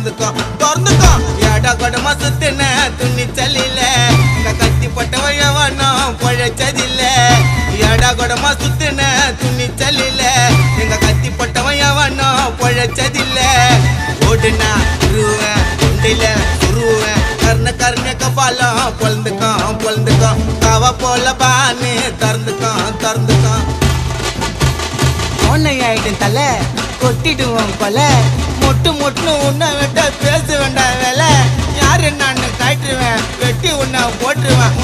திறந்துக்கோ ஏடா கொடமா சுத்தின துணிச்சலில எங்க கத்தி பட்டவன் எவனும் பொழைச்சதில்ல ஏடா கொடமா சுத்தின துணிச்சலில எங்க கத்தி பட்டவன் எவனும் பொழைச்சதில்ல ஓடுனா உருவேன் உண்டில உருவேன் கர்ண கபாலம் பொழுந்துக்கோ காவ போல பானு திறந்துக்கோ ஆயிடும் தலை கொட்டிடுவோம் கொலை மொட்டு உன்னை விட்ட பேச வேண்டாம் வேலை யாரு நான் காட்டுருவேன் வெட்டி உன்னை போட்டுருவேன்